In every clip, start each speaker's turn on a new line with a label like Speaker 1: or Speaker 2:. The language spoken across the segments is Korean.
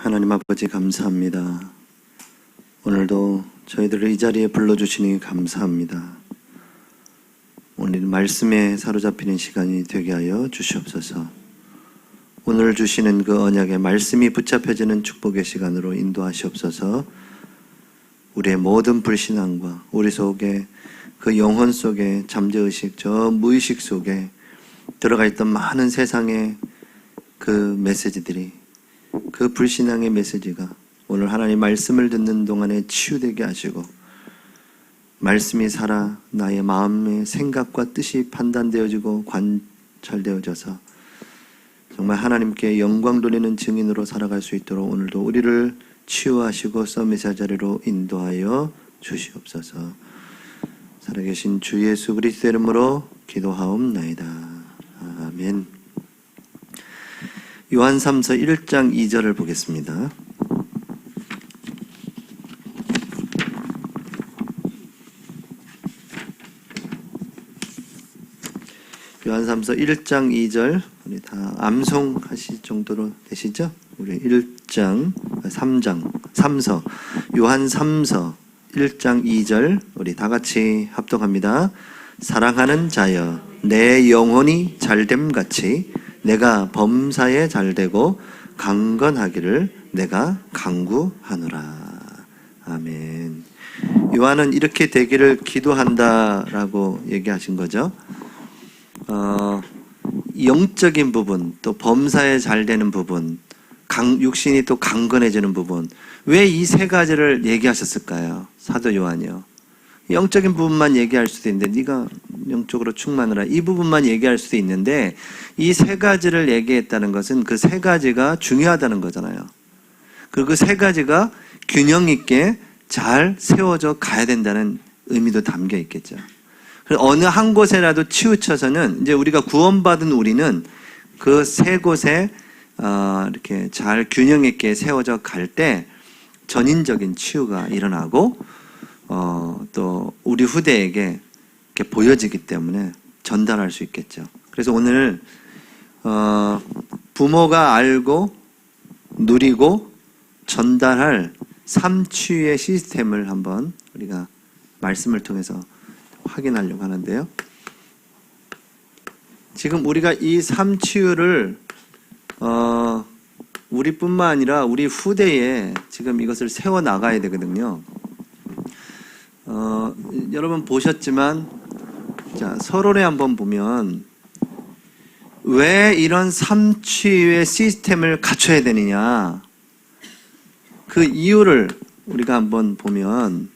Speaker 1: 하나님 아버지 감사합니다. 오늘도 저희들을 이 자리에 불러주시니 감사합니다. 오늘 말씀에 사로잡히는 시간이 되게 하여 주시옵소서. 오늘 주시는 그 언약의 말씀이 붙잡혀지는 축복의 시간으로 인도하시옵소서. 우리의 모든 불신앙과 우리 속에 그 영혼 속에 잠재의식, 저 무의식 속에 들어가 있던 많은 세상의 그 메시지들이, 그 불신앙의 메시지가 오늘 하나님 말씀을 듣는 동안에 치유되게 하시고, 말씀이 살아 나의 마음의 생각과 뜻이 판단되어지고 관찰되어져서 정말 하나님께 영광 돌리는 증인으로 살아갈 수 있도록 오늘도 우리를 치유하시고 서밋의 자리로 인도하여 주시옵소서. 살아계신 주 예수 그리스도의 이름으로 기도하옵나이다. 아멘. 요한 3서 1장 2절을 보겠습니다. 요한 3서 1장 2절, 우리 다 암송하실 정도로 되시죠? 우리 3서 요한 3서 1장 2절 우리 다 같이 합독합니다. 사랑하는 자여, 내 영혼이 잘됨 같이 내가 범사에 잘되고 강건하기를 내가 강구하노라. 아멘. 요한은 이렇게 되기를 기도한다라고 얘기하신 거죠. 영적인 부분, 또 범사에 잘되는 부분, 육신이 또 강건해지는 부분, 왜 이 세 가지를 얘기하셨을까요? 사도 요한이요. 영적인 부분만 얘기할 수도 있는데, 네가 영적으로 충만하라, 이 부분만 얘기할 수도 있는데, 이 세 가지를 얘기했다는 것은 그 세 가지가 중요하다는 거잖아요. 그리고 그 세 가지가 균형 있게 잘 세워져 가야 된다는 의미도 담겨 있겠죠. 어느 한 곳에라도 치우쳐서는, 이제 우리가 구원받은 우리는 그 세 곳에 이렇게 잘 균형 있게 세워져 갈 때 전인적인 치유가 일어나고, 또 우리 후대에게 이렇게 보여지기 때문에 전달할 수 있겠죠. 그래서 오늘 부모가 알고 누리고 전달할 삼치유의 시스템을 한번 우리가 말씀을 통해서 확인하려고 하는데요. 지금 우리가 이 삼치유를 우리뿐만 아니라 우리 후대에 지금 이것을 세워 나가야 되거든요. 여러분 보셨지만, 자, 서론에 한번 보면 왜 이런 삼치유의 시스템을 갖춰야 되느냐, 그 이유를 우리가 한번 보면,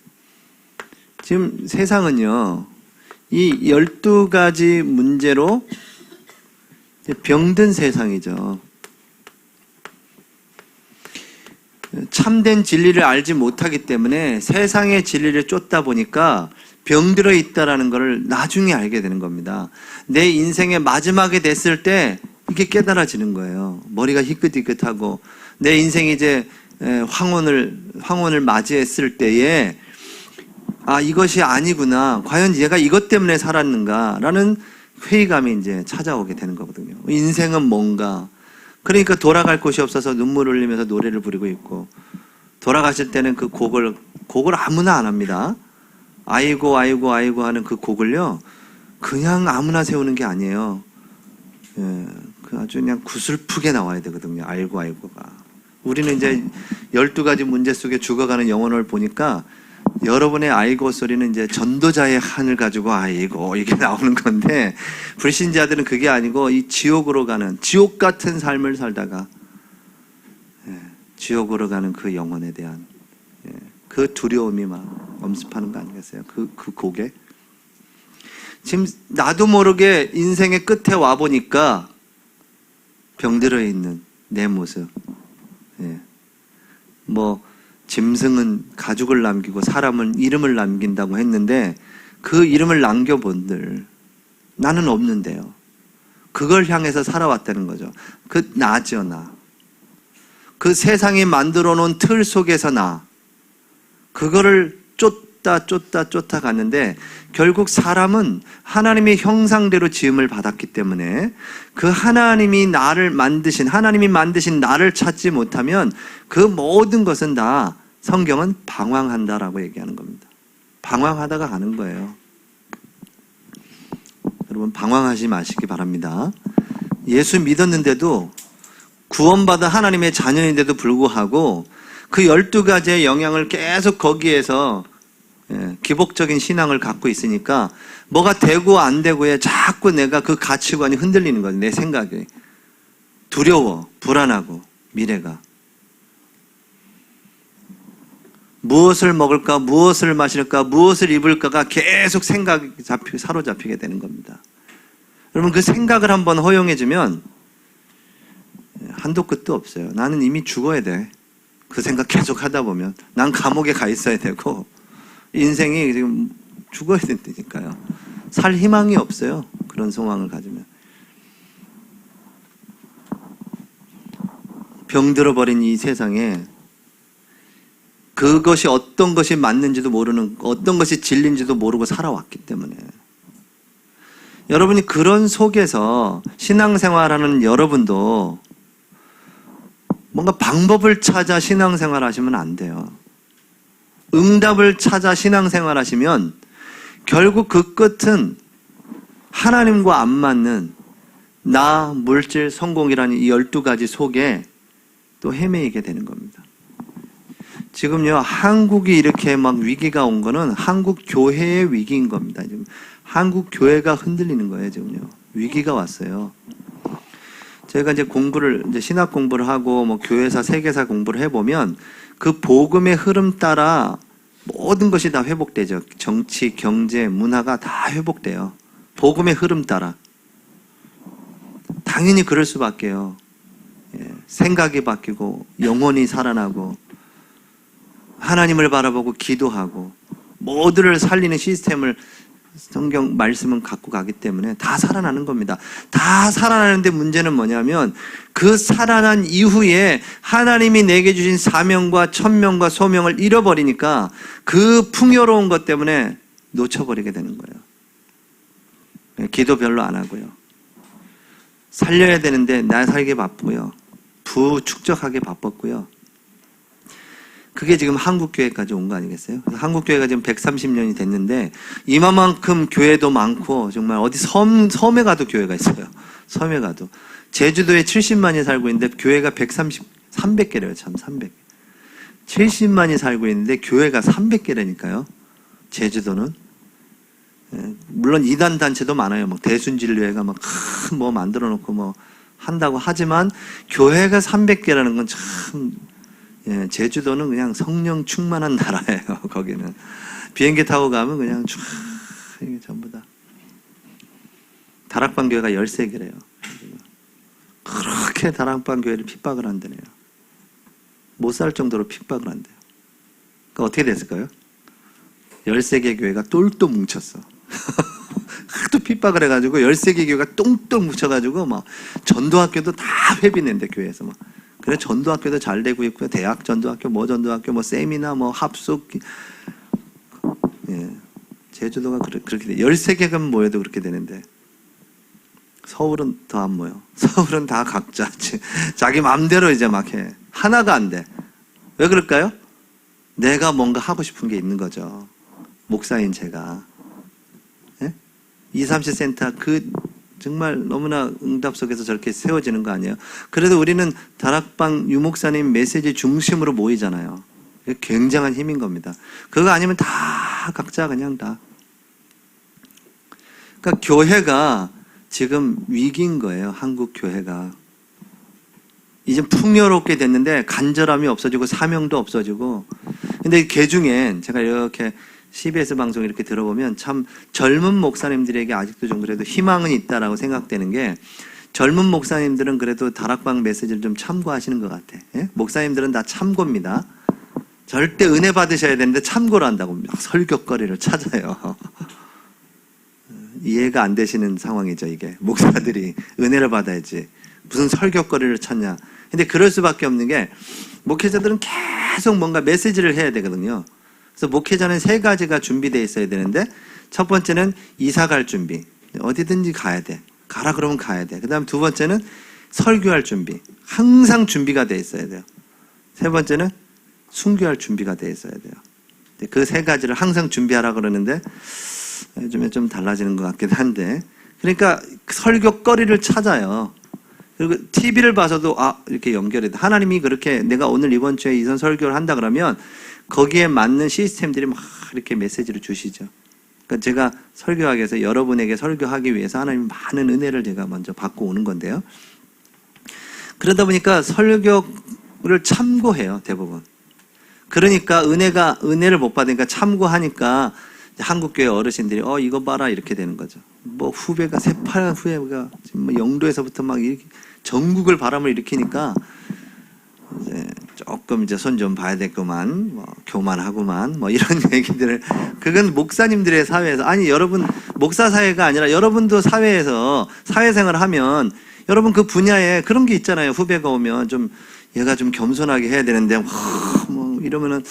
Speaker 1: 지금 세상은요, 이 12가지 문제로 병든 세상이죠. 참된 진리를 알지 못하기 때문에 세상의 진리를 쫓다 보니까 병들어 있다라는 것을 나중에 알게 되는 겁니다. 내 인생의 마지막에 됐을 때 이게 깨달아지는 거예요. 머리가 희끗희끗하고 내 인생이 이제 황혼을 맞이했을 때에, 아, 이것이 아니구나, 과연 얘가 이것 때문에 살았는가라는 회의감이 이제 찾아오게 되는 거거든요. 인생은 뭔가. 그러니까 돌아갈 곳이 없어서 눈물을 흘리면서 노래를 부르고 있고, 돌아가실 때는 그 곡을 아무나 안 합니다. 아이고 아이고 아이고 하는 그 곡을요, 그냥 아무나 세우는 게 아니에요. 그 아주 그냥 구슬프게 나와야 되거든요. 아이고 아이고가. 우리는 이제 12가지 문제 속에 죽어가는 영혼을 보니까 여러분의 아이고 소리는 이제 전도자의 한을 가지고 아이고 이게 나오는 건데, 불신자들은 그게 아니고 이 지옥으로 가는, 지옥 같은 삶을 살다가 지옥으로 가는 그 영혼에 대한 그 두려움이 막 엄습하는 거 아니겠어요? 그 곡에. 지금 나도 모르게 인생의 끝에 와보니까 병들어 있는 내 모습. 짐승은 가죽을 남기고 사람은 이름을 남긴다고 했는데, 그 이름을 남겨본들 나는 없는데요. 그걸 향해서 살아왔다는 거죠. 그 나죠, 나. 그 세상이 만들어 놓은 틀 속에서 나. 그거를 쫓다 갔는데 결국 사람은 하나님의 형상대로 지음을 받았기 때문에 그 하나님이 만드신 나를 찾지 못하면 그 모든 것은 다 성경은 방황한다라고 얘기하는 겁니다. 방황하다가 가는 거예요. 여러분 방황하지 마시기 바랍니다. 예수 믿었는데도 구원받은 하나님의 자녀인데도 불구하고 그 12가지의 영향을 계속 거기에서 기복적인 신앙을 갖고 있으니까 뭐가 되고 안 되고에 자꾸 내가 그 가치관이 흔들리는 거예요. 내 생각이. 두려워, 불안하고, 미래가. 무엇을 먹을까, 무엇을 마실까, 무엇을 입을까가 계속 생각이 사로잡히게 되는 겁니다. 여러분 그 생각을 한번 허용해주면 한도 끝도 없어요. 나는 이미 죽어야 돼. 그 생각 계속 하다 보면 난 감옥에 가 있어야 되고 인생이 지금 죽어야 된다니까요. 살 희망이 없어요. 그런 상황을 가지면. 병들어 버린 이 세상에 그것이 어떤 것이 맞는지도 모르는, 어떤 것이 진리인지도 모르고 살아왔기 때문에 여러분이 그런 속에서 신앙생활하는 여러분도 뭔가 방법을 찾아 신앙생활 하시면 안 돼요. 응답을 찾아 신앙생활 하시면 결국 그 끝은 하나님과 안 맞는 나, 물질, 성공이라는 이 12가지 속에 또 헤매이게 되는 겁니다. 지금요, 한국이 이렇게 막 위기가 온 거는 한국 교회의 위기인 겁니다. 지금 한국 교회가 흔들리는 거예요, 지금요. 위기가 왔어요. 제가 이제 신학 공부를 하고 뭐 교회사, 세계사 공부를 해보면 그 복음의 흐름 따라 모든 것이 다 회복되죠. 정치, 경제, 문화가 다 회복돼요. 복음의 흐름 따라. 당연히 그럴 수밖에요. 생각이 바뀌고 영혼이 살아나고 하나님을 바라보고 기도하고 모두를 살리는 시스템을 성경 말씀은 갖고 가기 때문에 다 살아나는 겁니다. 다 살아나는데 문제는 뭐냐면 그 살아난 이후에 하나님이 내게 주신 사명과 천명과 소명을 잃어버리니까 그 풍요로운 것 때문에 놓쳐버리게 되는 거예요. 기도 별로 안 하고요. 살려야 되는데 나 살기 바쁘고요. 부축적하게 바빴고요. 그게 지금 한국교회까지 온 거 아니겠어요? 한국교회가 지금 130년이 됐는데 이만큼 교회도 많고 정말 어디 섬에 가도 교회가 있어요. 섬에 가도. 제주도에 70만이 살고 있는데 교회가 300개래요. 참 300개. 70만이 살고 있는데 교회가 300개라니까요. 제주도는. 물론 이단 단체도 많아요. 막 대순진료회가 막 큰 뭐 만들어 놓고 뭐 한다고 하지만 교회가 300개라는 건 참 제주도는 그냥 성령 충만한 나라예요. 거기는 비행기 타고 가면 그냥 쫙 이게 전부 다. 다락방 교회가 13개래요. 그렇게 다락방 교회를 핍박을 한다네요. 못 살 정도로 핍박을 한대요. 그러니까 어떻게 됐을까요? 13개 교회가 똘똘 뭉쳤어. 하도 핍박을 해가지고 13개 교회가 똥똥 뭉쳐가지고 막 전도학교도 다 회비낸대 교회에서 막. 그래 전도학교도 잘 되고 있고요. 대학 전도학교, 뭐 전도학교, 뭐 세미나, 뭐 합숙. 제주도가 그렇게 돼. 13개가 모여도 그렇게 되는데 서울은 더 안 모여. 서울은 다 각자 자기 마음대로 이제 막 해. 하나가 안 돼. 왜 그럴까요? 내가 뭔가 하고 싶은 게 있는 거죠. 목사인 제가. 237 센터 정말 너무나 응답 속에서 저렇게 세워지는 거 아니에요? 그래도 우리는 다락방 유목사님 메시지 중심으로 모이잖아요. 굉장한 힘인 겁니다. 그거 아니면 다 각자 그냥 다. 그러니까 교회가 지금 위기인 거예요. 한국 교회가. 이제 풍요롭게 됐는데 간절함이 없어지고 사명도 없어지고. 근데 개중엔 제가 이렇게 CBS 방송 이렇게 들어보면 참 젊은 목사님들에게 아직도 좀 그래도 희망은 있다라고 생각되는 게 젊은 목사님들은 그래도 다락방 메시지를 좀 참고하시는 것 같아. 목사님들은 다 참고입니다. 절대 은혜 받으셔야 되는데 참고를 한다고 막 설교거리를 찾아요. 이해가 안 되시는 상황이죠, 이게. 목사들이 은혜를 받아야지. 무슨 설교거리를 찾냐. 근데 그럴 수밖에 없는 게 목회자들은 계속 뭔가 메시지를 해야 되거든요. 그래서 목회자는 세 가지가 준비되어 있어야 되는데, 첫 번째는 이사 갈 준비. 어디든지 가야 돼. 가라 그러면 가야 돼. 그 다음 두 번째는 설교할 준비. 항상 준비가 되어 있어야 돼요. 세 번째는 순교할 준비가 되어 있어야 돼요. 그 세 가지를 항상 준비하라 그러는데 요즘에 좀 달라지는 것 같기도 한데, 그러니까 설교거리를 찾아요. 그리고 TV를 봐서도 이렇게 연결해. 하나님이 그렇게 내가 오늘 이번 주에 이선 설교를 한다 그러면 거기에 맞는 시스템들이 막 이렇게 메시지를 주시죠. 그러니까 제가 설교하기 위해서, 여러분에게 설교하기 위해서 하나님 많은 은혜를 제가 먼저 받고 오는 건데요. 그러다 보니까 설교를 참고해요, 대부분. 그러니까 은혜를 못 받으니까 참고하니까 한국교회 어르신들이 이거 봐라 이렇게 되는 거죠. 뭐 후배가 새파란 후배가 지금 뭐 영도에서부터 막 이렇게 전국을 바람을 일으키니까 이제 조금 이제 손 좀 봐야 되겠구만, 뭐 교만하구만, 뭐 이런 얘기들을. 그건 목사님들의 사회에서, 아니 여러분 목사 사회가 아니라 여러분도 사회에서 사회생활을 하면 여러분 그 분야에 그런 게 있잖아요. 후배가 오면 좀 얘가 좀 겸손하게 해야 되는데 뭐 이러면은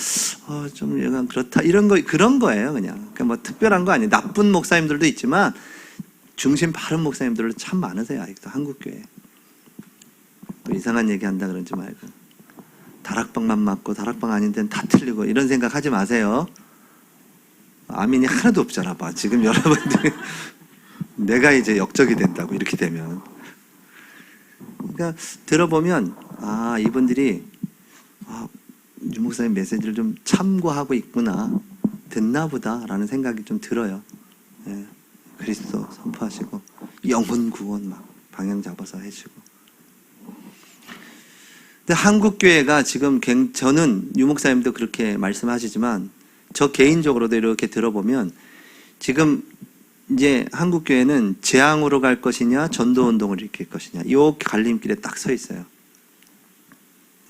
Speaker 1: 좀 얘가 그렇다 이런 거, 그런 거예요. 그냥 그러니까 뭐 특별한 거 아니에요. 나쁜 목사님들도 있지만 중심 바른 목사님들도 참 많으세요. 아직도 한국교회. 또 이상한 얘기 한다 그러지 말고, 다락방만 맞고 다락방 아닌 데는 다 틀리고 이런 생각 하지 마세요. 아멘이 하나도 없잖아 봐 지금 여러분들. 내가 이제 역적이 된다고 이렇게 되면. 그러니까 들어보면 이분들이 유 목사님 메시지를 좀 참고하고 있구나, 듣나 보다 라는 생각이 좀 들어요. 예. 그리스도 선포하시고 영혼 구원 막 방향 잡아서 해주고. 근데 한국교회가 지금 저는 유 목사님도 그렇게 말씀하시지만 저 개인적으로도 이렇게 들어보면 지금 이제 한국교회는 재앙으로 갈 것이냐 전도운동을 일으킬 것이냐, 이 갈림길에 딱 서 있어요.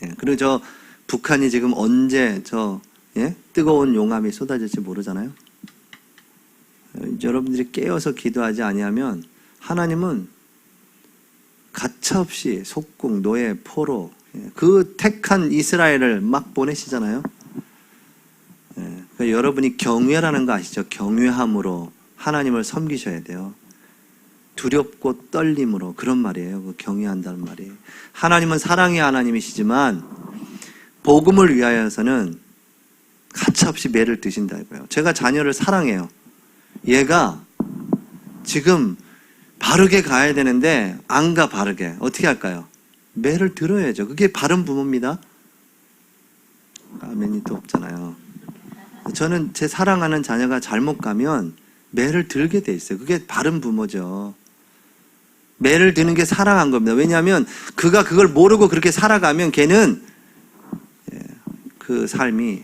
Speaker 1: 예, 그리고 저 북한이 지금 언제 뜨거운 용암이 쏟아질지 모르잖아요. 여러분들이 깨어서 기도하지 아니하면 하나님은 가차없이 속국, 노예, 포로, 그 택한 이스라엘을 막 보내시잖아요. 그러니까 여러분이 경외라는 거 아시죠? 경외함으로 하나님을 섬기셔야 돼요. 두렵고 떨림으로, 그런 말이에요. 그 경외한다는 말이에요. 하나님은 사랑의 하나님이시지만 복음을 위하여서는 가차없이 매를 드신다고요. 제가 자녀를 사랑해요. 얘가 지금 바르게 가야 되는데 안 가, 바르게. 어떻게 할까요? 매를 들어야죠. 그게 바른 부모입니다. 아멘이 또 없잖아요. 저는 제 사랑하는 자녀가 잘못 가면 매를 들게 돼 있어요. 그게 바른 부모죠. 매를 드는 게 사랑한 겁니다. 왜냐하면 그가 그걸 모르고 그렇게 살아가면 걔는 그 삶이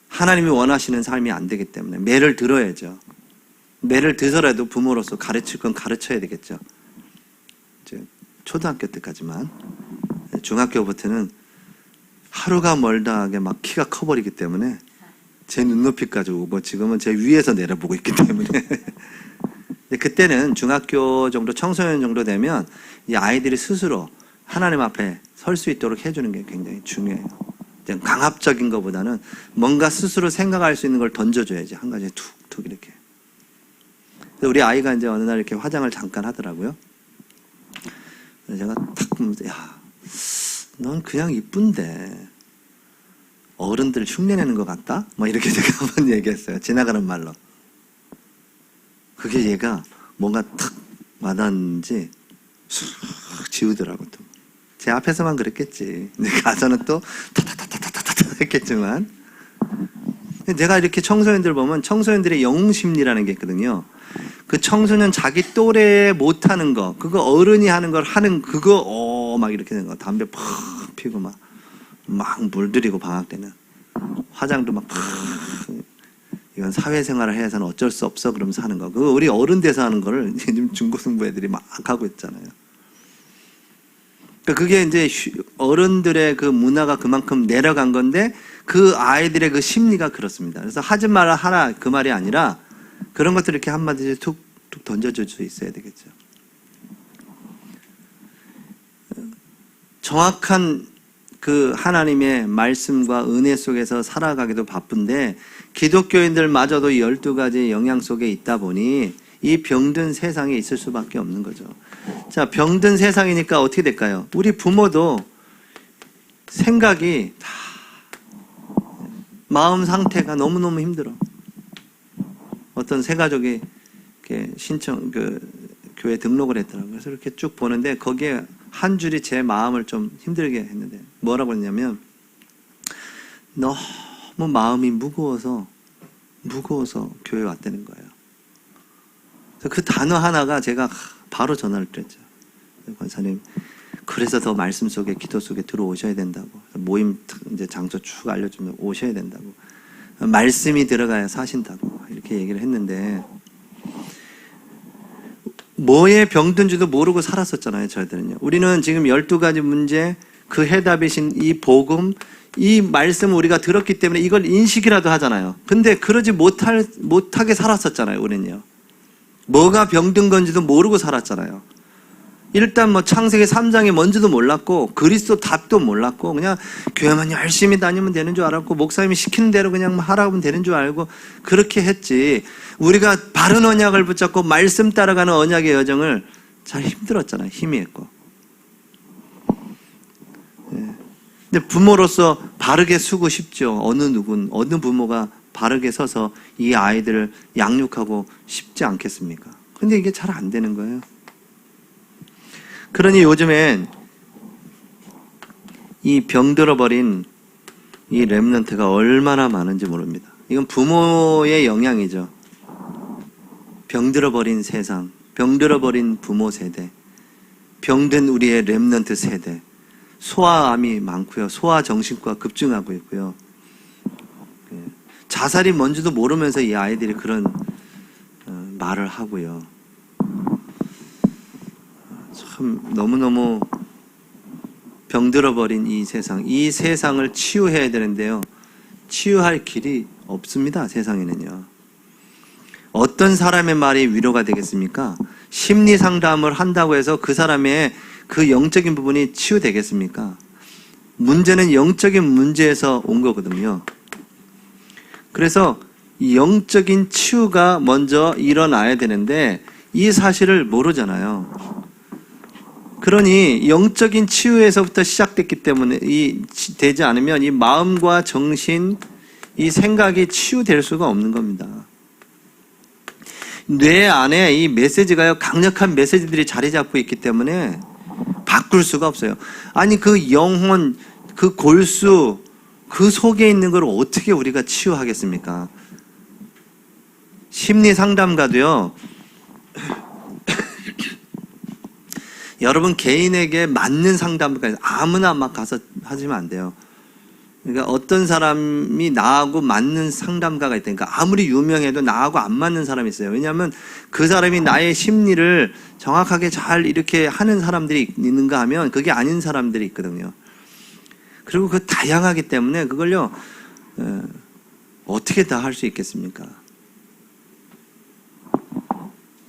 Speaker 1: 하나님이 원하시는 삶이 안 되기 때문에 매를 들어야죠. 매를 들어라도 부모로서 가르칠 건 가르쳐야 되겠죠. 이제 초등학교 때까지만. 중학교부터는 하루가 멀다하게 막 키가 커버리기 때문에 제 눈높이까지 오고, 지금은 제 위에서 내려보고 있기 때문에. 근데 그때는 중학교 정도, 청소년 정도 되면 이 아이들이 스스로 하나님 앞에 설 수 있도록 해주는 게 굉장히 중요해요. 강압적인 것보다는 뭔가 스스로 생각할 수 있는 걸 던져줘야지. 한 가지 툭툭 이렇게. 우리 아이가 이제 어느 날 이렇게 화장을 잠깐 하더라고요. 제가 탁 보면서, 넌 그냥 이쁜데 어른들 흉내내는 것 같다? 뭐 이렇게 제가 한번 얘기했어요. 지나가는 말로. 그게 얘가 뭔가 탁 와닿는지 쑥 지우더라고. 또 제 앞에서만 그랬겠지. 근데 가서는 또 타타타타타타타 했겠지만, 내가 이렇게 청소년들 보면 청소년들의 영웅심리라는 게 있거든요. 그 청소년 자기 또래 못하는 거, 그거 어른이 하는 걸 하는 그거 막 이렇게 되는 거. 담배 팍 피고 막 물들이고, 방학 때는 화장도 막 이건 사회생활을 해서는 어쩔 수 없어 그러면서 하는 거. 그거 우리 어른 돼서 하는 거를 지금 중고등부 애들이 막 하고 있잖아요. 그러니까 그게 이제 어른들의 그 문화가 그만큼 내려간 건데 그 아이들의 그 심리가 그렇습니다. 그래서 하지 마라 하라 그 말이 아니라 그런 것들을 이렇게 한마디씩 툭툭 던져줄 수 있어야 되겠죠. 정확한 그 하나님의 말씀과 은혜 속에서 살아가기도 바쁜데 기독교인들마저도 12가지 영향 속에 있다 보니 이 병든 세상에 있을 수밖에 없는 거죠. 자, 병든 세상이니까 어떻게 될까요? 우리 부모도 생각이 다 마음 상태가 너무너무 힘들어. 어떤 새 가족이 이렇게 교회 등록을 했더라고요. 그래서 이렇게 쭉 보는데 거기에 한 줄이 제 마음을 좀 힘들게 했는데 뭐라고 했냐면 너무 마음이 무거워서 교회 왔다는 거예요. 그래서 그 단어 하나가 제가 바로 전화를 드렸죠. 권사님, 그래서 더 말씀 속에 기도 속에 들어오셔야 된다고. 모임 이제 장소 쭉 알려주면 오셔야 된다고. 말씀이 들어가야 사신다고 이렇게 얘기를 했는데 뭐에 병든지도 모르고 살았었잖아요. 저희들은요. 우리는 지금 12가지 문제 그 해답이신 이 복음 이 말씀을 우리가 들었기 때문에 이걸 인식이라도 하잖아요. 근데 그러지 못하게 살았었잖아요. 우리는요. 뭐가 병든 건지도 모르고 살았잖아요. 일단 뭐 창세기 3장이 뭔지도 몰랐고 그리스도 답도 몰랐고 그냥 교회만 열심히 다니면 되는 줄 알았고 목사님이 시키는 대로 그냥 하라고 하면 되는 줄 알고 그렇게 했지. 우리가 바른 언약을 붙잡고 말씀 따라가는 언약의 여정을 잘 힘들었잖아요. 희미했고. 근데 부모로서 바르게 서고 싶죠. 어느 부모가 바르게 서서 이 아이들을 양육하고 싶지 않겠습니까? 근데 이게 잘 안 되는 거예요. 그러니 요즘엔 이 병들어버린 이 렘넌트가 얼마나 많은지 모릅니다. 이건 부모의 영향이죠. 병들어버린 세상, 병들어버린 부모 세대, 병든 우리의 렘넌트 세대, 소아암이 많고요. 소아정신과 급증하고 있고요. 자살이 뭔지도 모르면서 이 아이들이 그런 말을 하고요. 참 너무너무 병들어버린 이 세상을 치유해야 되는데요. 치유할 길이 없습니다. 세상에는요. 어떤 사람의 말이 위로가 되겠습니까? 심리 상담을 한다고 해서 그 사람의 그 영적인 부분이 치유되겠습니까? 문제는 영적인 문제에서 온 거거든요. 그래서 이 영적인 치유가 먼저 일어나야 되는데 이 사실을 모르잖아요. 그러니 영적인 치유에서부터 시작됐기 때문에 되지 않으면 이 마음과 정신, 이 생각이 치유될 수가 없는 겁니다. 뇌 안에 이 메시지가요, 강력한 메시지들이 자리 잡고 있기 때문에 바꿀 수가 없어요. 아니 그 영혼, 그 골수, 그 속에 있는 걸 어떻게 우리가 치유하겠습니까? 심리 상담가도요. 여러분 개인에게 맞는 상담가 아무나 막 가서 하시면 안 돼요. 그러니까 어떤 사람이 나하고 맞는 상담가가 있다니까 아무리 유명해도 나하고 안 맞는 사람이 있어요. 왜냐하면 그 사람이 나의 심리를 정확하게 잘 이렇게 하는 사람들이 있는가 하면 그게 아닌 사람들이 있거든요. 그리고 그 다양하기 때문에 그걸요 어떻게 다 할 수 있겠습니까?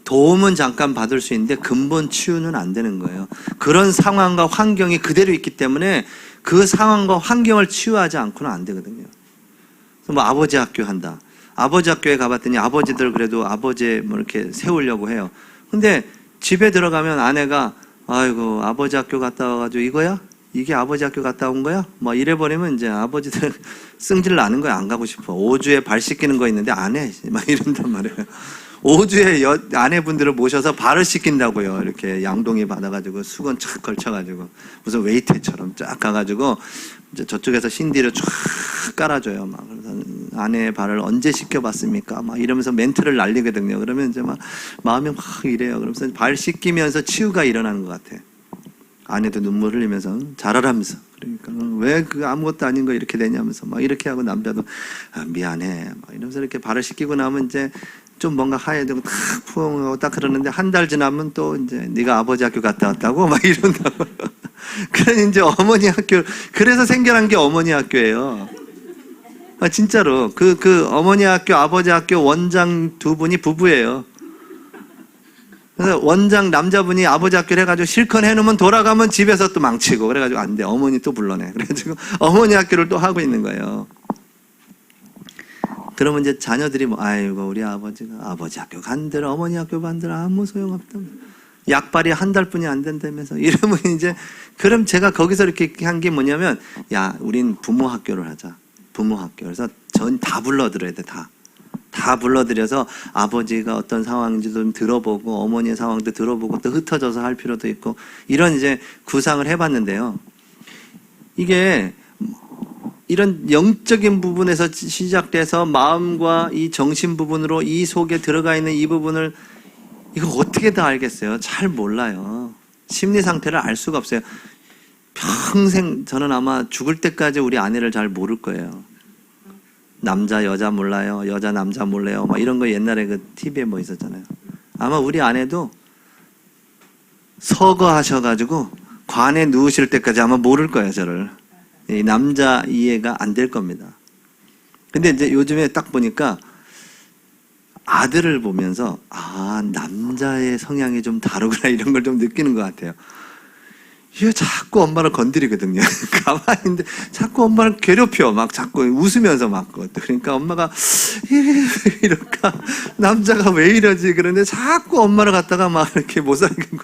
Speaker 1: 도움은 잠깐 받을 수 있는데 근본 치유는 안 되는 거예요. 그런 상황과 환경이 그대로 있기 때문에 그 상황과 환경을 치유하지 않고는 안 되거든요. 그래서 뭐 아버지 학교 한다. 아버지 학교에 가봤더니 아버지들 그래도 아버지 뭐 이렇게 세우려고 해요. 근데 집에 들어가면 아내가 아이고 아버지 학교 갔다 와가지고 이거야? 이게 아버지 학교 갔다 온 거야? 뭐 이래버리면 이제 아버지들 승질 나는 거야. 안 가고 싶어. 5주에 발 씻기는 거 있는데 안 해. 막 이런단 말이에요. 5주에 아내분들을 모셔서 발을 씻긴다고요. 이렇게 양동이 받아가지고 수건 쫙 걸쳐가지고 무슨 웨이트처럼 쫙 가가지고 이제 저쪽에서 신디를 쫙 깔아줘요. 막 그래서 아내의 발을 언제 씻겨봤습니까? 막 이러면서 멘트를 날리거든요. 그러면 이제 막 마음이 막 이래요. 그러면서 발 씻기면서 치유가 일어나는 것 같아. 아내도 눈물 흘리면서 잘하라면서 그러니까 왜 그 아무것도 아닌 거 이렇게 되냐면서 막 이렇게 하고 남자도 미안해 막 이러면서 이렇게 발을 씻기고 나면 이제 좀 뭔가 하얘지고 탁 푸엉하고 딱 그러는데 한 달 지나면 또 이제 네가 아버지 학교 갔다 왔다고 막 이런다고. 그래 이제 어머니 학교 그래서 생겨난 게 어머니 학교예요. 아, 진짜로 그 어머니 학교 아버지 학교 원장 두 분이 부부예요. 그래서 원장 남자분이 아버지 학교를 해가지고 실컷 해놓으면 돌아가면 집에서 또 망치고 그래가지고 안 돼. 어머니 또 불러내. 그래가지고 어머니 학교를 또 하고 있는 거예요. 그러면 이제 자녀들이 뭐, 아이고, 우리 아버지가 아버지 학교 간들, 어머니 학교 간들 아무 소용없다. 약발이 한 달뿐이 안 된다면서. 이러면 이제, 그럼 제가 거기서 이렇게 한 게 뭐냐면, 야, 우린 부모 학교를 하자. 부모 학교. 그래서 전 다 불러드려야 돼, 다. 다 불러들여서 아버지가 어떤 상황인지 좀 들어보고, 어머니의 상황도 들어보고, 또 흩어져서 할 필요도 있고, 이런 이제 구상을 해봤는데요. 이게, 이런 영적인 부분에서 시작돼서 마음과 이 정신 부분으로 이 속에 들어가 있는 이 부분을 이거 어떻게 다 알겠어요? 잘 몰라요. 심리 상태를 알 수가 없어요. 평생 저는 아마 죽을 때까지 우리 아내를 잘 모를 거예요. 남자 여자 몰라요. 여자 남자 몰라요. 막 이런 거 옛날에 그 TV에 뭐 있었잖아요. 아마 우리 아내도 서거하셔가지고 관에 누우실 때까지 아마 모를 거예요, 저를. 이 남자 이해가 안 될 겁니다. 근데 이제 요즘에 딱 보니까 아들을 보면서 아, 남자의 성향이 좀 다르구나 이런 걸 좀 느끼는 것 같아요. 이게 자꾸 엄마를 건드리거든요. 가만히 있는데 자꾸 엄마를 괴롭혀. 막 자꾸 웃으면서 막. 그러니까 엄마가 이럴까? 남자가 왜 이러지? 그런데 자꾸 엄마를 갖다가 막 이렇게 못 살겠고.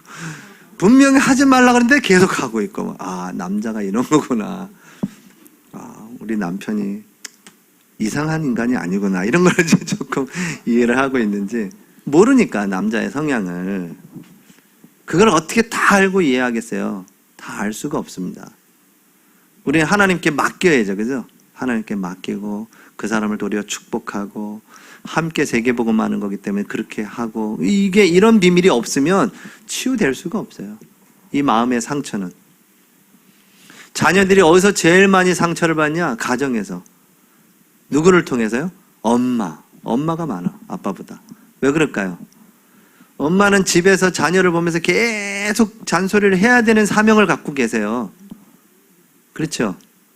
Speaker 1: 분명히 하지 말라 그러는데 계속 하고 있고. 아, 남자가 이런 거구나. 아, 우리 남편이 이상한 인간이 아니구나. 이런 걸 이제 조금 이해를 하고 있는지. 모르니까 남자의 성향을. 그걸 어떻게 다 알고 이해하겠어요? 다 알 수가 없습니다. 우리는 하나님께 맡겨야죠. 그죠? 하나님께 맡기고 그 사람을 도리어 축복하고 함께 세계복음하는 거기 때문에 그렇게 하고 이게 이런 비밀이 없으면 치유될 수가 없어요. 이 마음의 상처는. 자녀들이 어디서 제일 많이 상처를 받냐? 가정에서. 누구를 통해서요? 엄마가 많아. 아빠보다. 왜 그럴까요? 엄마는 집에서 자녀를 보면서 계속 잔소리를 해야 되는 사명을 갖고 계세요. 그렇죠?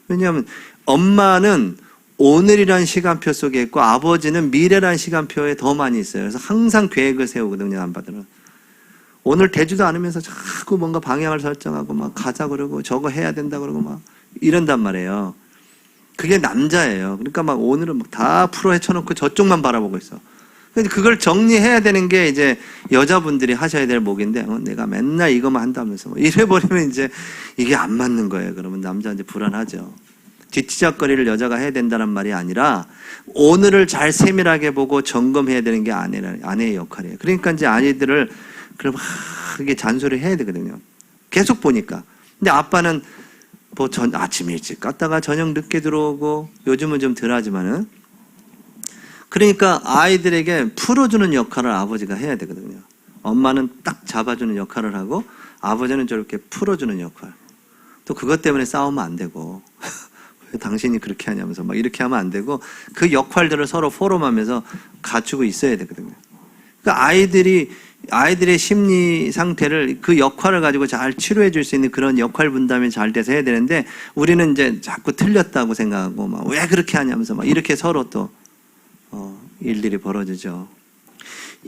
Speaker 1: 왜냐하면 엄마는 오늘이란 시간표 속에 있고 아버지는 미래란 시간표에 더 많이 있어요. 그래서 항상 계획을 세우거든요, 남자들은. 오늘 되지도 않으면서 자꾸 뭔가 방향을 설정하고 막 가자 그러고 저거 해야 된다 그러고 막 이런단 말이에요. 그게 남자예요. 그러니까 막 오늘은 막 다 풀어 헤쳐놓고 저쪽만 바라보고 있어. 근데 그걸 정리해야 되는 게 이제 여자분들이 하셔야 될 목인데, 내가 맨날 이것만 한다면서. 이래버리면 이제 이게 안 맞는 거예요. 그러면 남자 이제 불안하죠. 뒤치작거리를 여자가 해야 된다는 말이 아니라, 오늘을 잘 세밀하게 보고 점검해야 되는 게 아내의 역할이에요. 그러니까 이제 아이들을, 그럼 이게 잔소리 해야 되거든요. 계속 보니까. 근데 아빠는 뭐 아침 일찍 갔다가 저녁 늦게 들어오고, 요즘은 좀 덜 하지만은, 그러니까 아이들에게 풀어주는 역할을 아버지가 해야 되거든요. 엄마는 딱 잡아주는 역할을 하고 아버지는 저렇게 풀어주는 역할. 또 그것 때문에 싸우면 안 되고 왜 당신이 그렇게 하냐면서 막 이렇게 하면 안 되고 그 역할들을 서로 포럼하면서 갖추고 있어야 되거든요. 그러니까 아이들의 심리 상태를 그 역할을 가지고 잘 치료해 줄 수 있는 그런 역할 분담이 잘 돼서 해야 되는데 우리는 이제 자꾸 틀렸다고 생각하고 막 왜 그렇게 하냐면서 막 이렇게 서로 또 일들이 벌어지죠.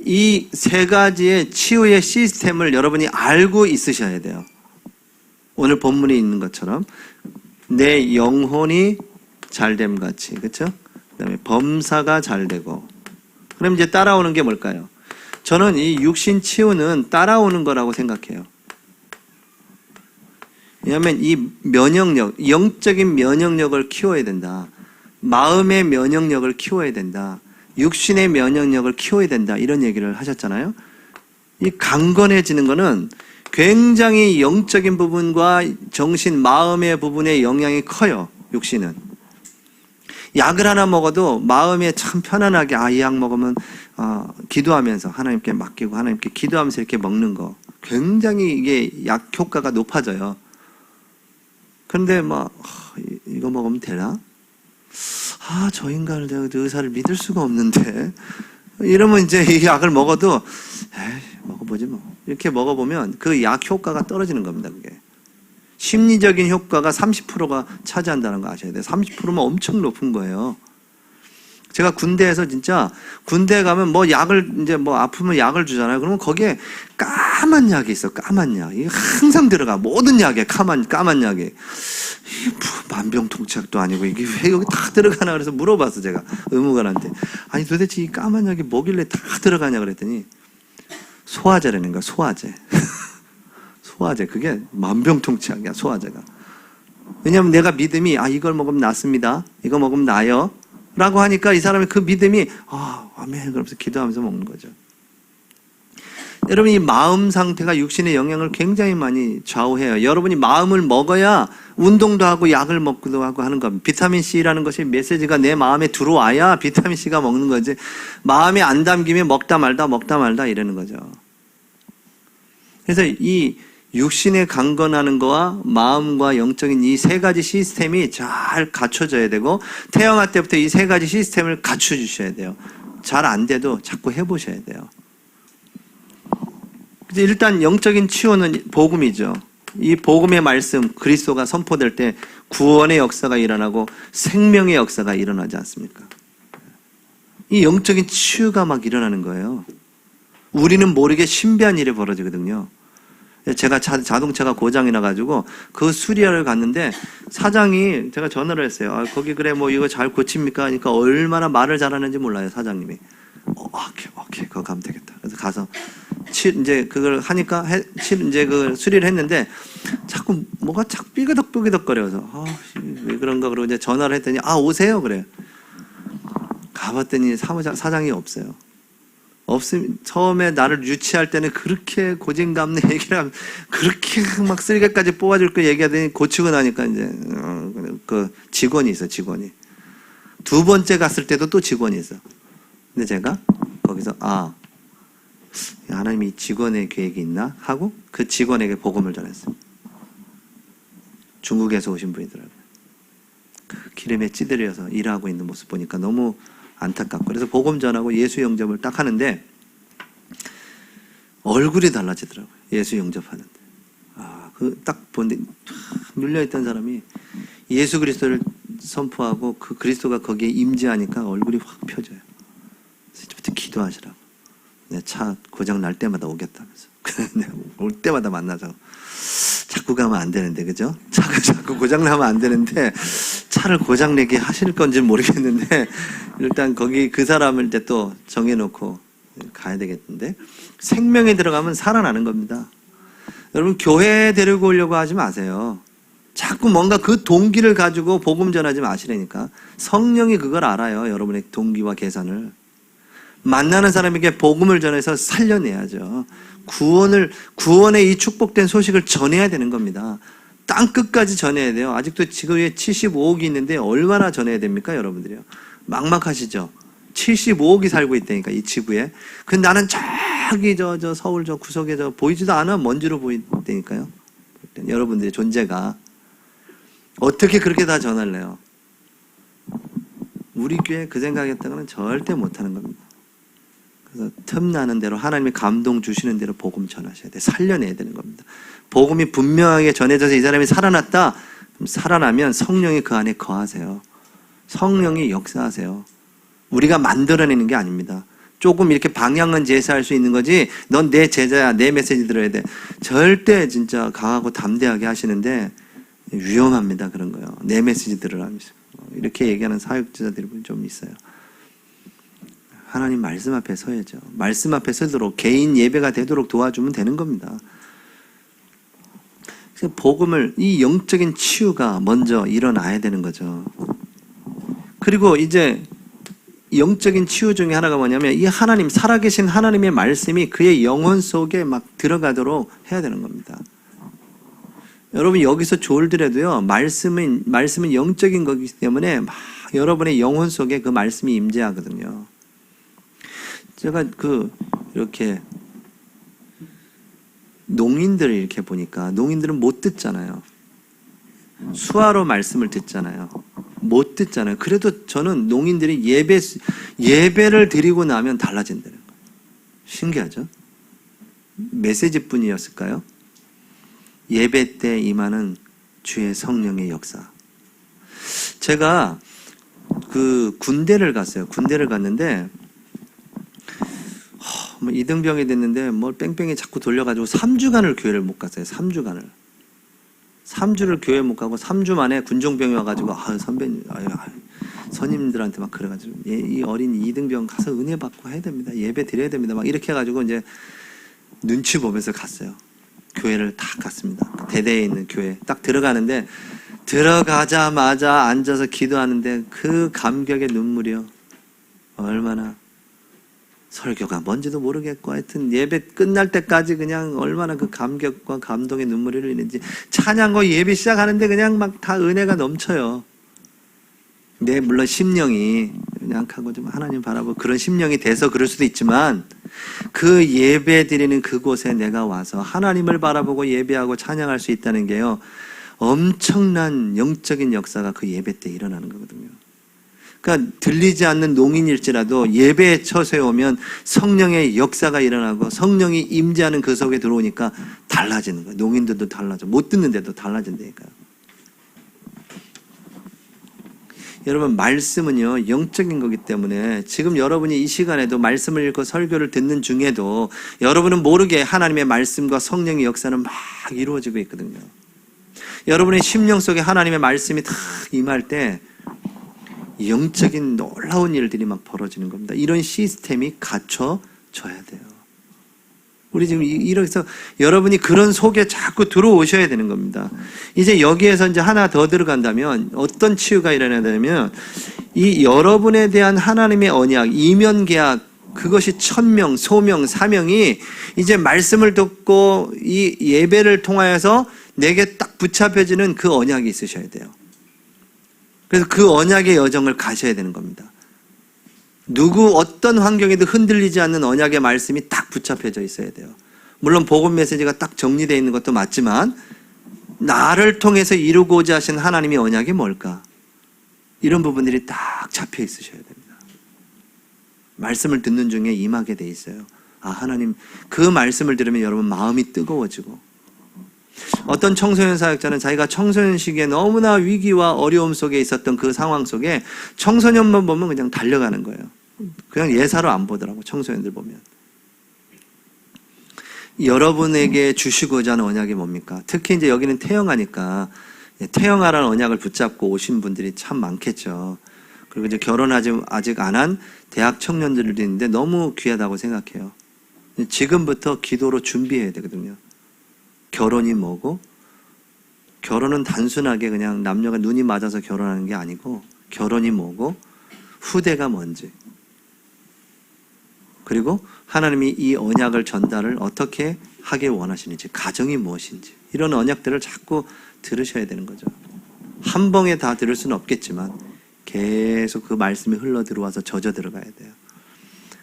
Speaker 1: 이 세 가지의 치유의 시스템을 여러분이 알고 있으셔야 돼요. 오늘 본문에 있는 것처럼 내 영혼이 잘됨 같이, 그렇죠? 그다음에 범사가 잘되고. 그럼 이제 따라오는 게 뭘까요? 저는 이 육신 치유는 따라오는 거라고 생각해요. 왜냐하면 이 면역력, 영적인 면역력을 키워야 된다. 마음의 면역력을 키워야 된다. 육신의 면역력을 키워야 된다. 이런 얘기를 하셨잖아요. 이 강건해지는 거는 굉장히 영적인 부분과 정신, 마음의 부분에 영향이 커요. 육신은. 약을 하나 먹어도 마음에 참 편안하게 이 약 먹으면 기도하면서 하나님께 맡기고 하나님께 기도하면서 이렇게 먹는 거. 굉장히 이게 약 효과가 높아져요. 그런데 이거 먹으면 되나? 저 인간을 내가 의사를 믿을 수가 없는데. 이러면 이제 이 약을 먹어도, 먹어보지 뭐. 이렇게 먹어보면 그 약 효과가 떨어지는 겁니다, 그게. 심리적인 효과가 30%가 차지한다는 거 아셔야 돼요. 30%면 엄청 높은 거예요. 제가 군대에서 진짜 군대에 가면 뭐 약을 이제 뭐 아프면 약을 주잖아요. 그러면 거기에 까만 약이 있어. 까만 약. 이게 항상 들어가. 모든 약에 까만 약이. 이게 뭐 만병통치약도 아니고 이게 왜 여기 다 들어가나 그래서 물어봤어 제가 의무관한테. 아니 도대체 이 까만 약이 뭐길래 다 들어가냐 그랬더니 소화제라는 거야. 소화제. 소화제. 그게 만병통치약이야. 소화제가. 왜냐하면 내가 믿음이 이걸 먹으면 낫습니다. 이거 먹으면 나아요. 라고 하니까 이 사람이 그 믿음이 아멘 그러면서 기도하면서 먹는 거죠. 여러분 이 마음 상태가 육신의 영향을 굉장히 많이 좌우해요. 여러분이 마음을 먹어야 운동도 하고 약을 먹기도 하고 하는 겁니다. 비타민C라는 것이 메시지가 내 마음에 들어와야 비타민C가 먹는 거지. 마음에 안 담기면 먹다 말다 이러는 거죠. 그래서 이 육신에 강건하는 거와 마음과 영적인 이 세 가지 시스템이 잘 갖춰져야 되고 태어날 때부터 이 세 가지 시스템을 갖춰주셔야 돼요. 잘 안 돼도 자꾸 해보셔야 돼요. 일단 영적인 치유는 복음이죠. 이 복음의 말씀 그리스도가 선포될 때 구원의 역사가 일어나고 생명의 역사가 일어나지 않습니까? 이 영적인 치유가 막 일어나는 거예요. 우리는 모르게 신비한 일이 벌어지거든요. 제가 자동차가 고장이 나가지고 그 수리하러 갔는데 사장이 제가 전화를 했어요. 거기 그래 뭐 이거 잘 고칩니까? 하니까 얼마나 말을 잘하는지 몰라요 사장님이. 오케이 그거 가면 되겠다. 그래서 가서 이제 그걸 하니까 이제 그 수리를 했는데 자꾸 뭐가 자꾸 삐그덕거려서 왜 그런가 그러고 이제 전화를 했더니 오세요 그래. 가봤더니 사장이 없어요. 처음에 나를 유치할 때는 그렇게 고진감래 얘기를 하면 그렇게 막 쓸개까지 뽑아줄 거 얘기하더니 고치고 나니까 이제 그 직원이 있어. 직원이 두 번째 갔을 때도 또 직원이 있어. 근데 제가 거기서 하나님이 직원의 계획이 있나 하고 그 직원에게 복음을 전했어요. 중국에서 오신 분이더라고요. 그 기름에 찌들여서 일하고 있는 모습 보니까 너무 안타깝고 그래서 복음 전하고 예수 영접을 딱 하는데 얼굴이 달라지더라고요. 예수 영접하는데 그 딱 보는데 눌려있던 사람이 예수 그리스도를 선포하고 그 그리스도가 거기에 임재하니까 얼굴이 확 펴져요. 그래서 이제부터 기도하시라고. 내 차 고장 날 때마다 오겠다면서. 올 때마다 만나서 자꾸 가면 안 되는데 그죠? 차가 자꾸 고장 나면 안 되는데 차를 고장 내게 하실 건지 모르겠는데 일단 거기 그 사람을 이제 또 정해놓고 가야 되겠는데 생명에 들어가면 살아나는 겁니다. 여러분 교회에 데리고 오려고 하지 마세요. 자꾸 뭔가 그 동기를 가지고 복음 전하지 마시라니까. 성령이 그걸 알아요. 여러분의 동기와 계산을. 만나는 사람에게 복음을 전해서 살려내야죠. 구원의 이 축복된 소식을 전해야 되는 겁니다. 땅 끝까지 전해야 돼요. 아직도 지구에 75억이 있는데 얼마나 전해야 됩니까, 여러분들이요? 막막하시죠? 75억이 살고 있다니까, 이 지구에. 근데 나는 저기 저 서울 저 구석에 보이지도 않아 먼지로 보인다니까요. 여러분들의 존재가 어떻게 그렇게 다 전할래요? 우리 교회 그 생각했다가는 절대 못하는 겁니다. 그래서 틈나는 대로 하나님이 감동 주시는 대로 복음 전하셔야 돼. 살려내야 되는 겁니다. 복음이 분명하게 전해져서 이 사람이 살아났다. 그럼 살아나면 성령이 그 안에 거하세요. 성령이 역사하세요. 우리가 만들어내는 게 아닙니다. 조금 이렇게 방향은 제시할 수 있는 거지 넌 내 제자야 내 메시지 들어야 돼. 절대 진짜 강하고 담대하게 하시는데 위험합니다. 그런 거요. 내 메시지 들으라면서 이렇게 얘기하는 사역자들이 좀 있어요. 하나님 말씀 앞에 서야죠. 말씀 앞에 서도록 개인 예배가 되도록 도와주면 되는 겁니다. 그래서 복음을 이 영적인 치유가 먼저 일어나야 되는 거죠. 그리고 이제 영적인 치유 중에 하나가 뭐냐면 이 하나님 살아계신 하나님의 말씀이 그의 영혼 속에 막 들어가도록 해야 되는 겁니다. 여러분 여기서 졸더라도요 말씀은 영적인 거기 때문에 막 여러분의 영혼 속에 그 말씀이 임재하거든요. 제가 이렇게 농인들을 이렇게 보니까 농인들은 못 듣잖아요. 수화로 말씀을 듣잖아요. 못 듣잖아요. 그래도 저는 농인들이 예배를 드리고 나면 달라진다는 거예요. 신기하죠? 메시지뿐이었을까요? 예배 때 임하는 주의 성령의 역사. 제가 그 군대를 갔어요. 군대를 갔는데 뭐 이등병이 됐는데 뭘 뺑뺑이 자꾸 돌려가지고 3주간을 교회를 못 갔어요. 3주간을. 3주를 교회 못 가고 3주 만에 군종병이 와가지고 선배님, 선임들한테 막 그래가지고 이 어린 이등병 가서 은혜 받고 해야 됩니다. 예배 드려야 됩니다. 막 이렇게 해가지고 이제 눈치 보면서 갔어요. 교회를 딱 갔습니다. 대대에 있는 교회 딱 들어가는데 들어가자마자 앉아서 기도하는데 그 감격의 눈물이요. 얼마나 설교가 뭔지도 모르겠고 하여튼 예배 끝날 때까지 그냥 얼마나 그 감격과 감동의 눈물이 흘리는지 찬양과 예배 시작하는데 그냥 막 다 은혜가 넘쳐요. 네, 물론 심령이 약하고 좀 하나님 바라보고 그런 심령이 돼서 그럴 수도 있지만 그 예배 드리는 그곳에 내가 와서 하나님을 바라보고 예배하고 찬양할 수 있다는 게요. 엄청난 영적인 역사가 그 예배 때 일어나는 거거든요. 그러니까 들리지 않는 농인일지라도 예배에 처세오면 성령의 역사가 일어나고 성령이 임재하는 그 속에 들어오니까 달라지는 거예요. 농인들도 달라져. 못 듣는데도 달라진다니까요. 여러분 말씀은요 영적인 거기 때문에 지금 여러분이 이 시간에도 말씀을 읽고 설교를 듣는 중에도 여러분은 모르게 하나님의 말씀과 성령의 역사는 막 이루어지고 있거든요. 여러분의 심령 속에 하나님의 말씀이 탁 임할 때 영적인 놀라운 일들이 막 벌어지는 겁니다. 이런 시스템이 갖춰져야 돼요. 우리 지금 이렇게 여러분이 그런 속에 자꾸 들어오셔야 되는 겁니다. 이제 여기에서 이제 하나 더 들어간다면 어떤 치유가 일어나야 되냐면 이 여러분에 대한 하나님의 언약, 이면 계약 그것이 천명, 소명, 사명이 이제 말씀을 듣고 이 예배를 통하여서 내게 딱 붙잡혀지는 그 언약이 있으셔야 돼요. 그래서 그 언약의 여정을 가셔야 되는 겁니다. 누구 어떤 환경에도 흔들리지 않는 언약의 말씀이 딱 붙잡혀져 있어야 돼요. 물론 복음 메시지가 딱 정리되어 있는 것도 맞지만 나를 통해서 이루고자 하신 하나님의 언약이 뭘까? 이런 부분들이 딱 잡혀 있으셔야 됩니다. 말씀을 듣는 중에 임하게 돼 있어요. 하나님 그 말씀을 들으면 여러분 마음이 뜨거워지고 어떤 청소년 사역자는 자기가 청소년 시기에 너무나 위기와 어려움 속에 있었던 그 상황 속에 청소년만 보면 그냥 달려가는 거예요. 그냥 예사로 안 보더라고 청소년들 보면. 여러분에게 주시고자 하는 언약이 뭡니까? 특히 이제 여기는 태영하니까 태영하라는 언약을 붙잡고 오신 분들이 참 많겠죠. 그리고 이제 결혼하지 아직 안 한 대학 청년들도 있는데 너무 귀하다고 생각해요. 지금부터 기도로 준비해야 되거든요. 결혼이 뭐고? 결혼은 단순하게 그냥 남녀가 눈이 맞아서 결혼하는 게 아니고 결혼이 뭐고? 후대가 뭔지 그리고 하나님이 이 언약을 전달을 어떻게 하길 원하시는지 가정이 무엇인지 이런 언약들을 자꾸 들으셔야 되는 거죠. 한 번에 다 들을 수는 없겠지만 계속 그 말씀이 흘러 들어와서 젖어 들어가야 돼요.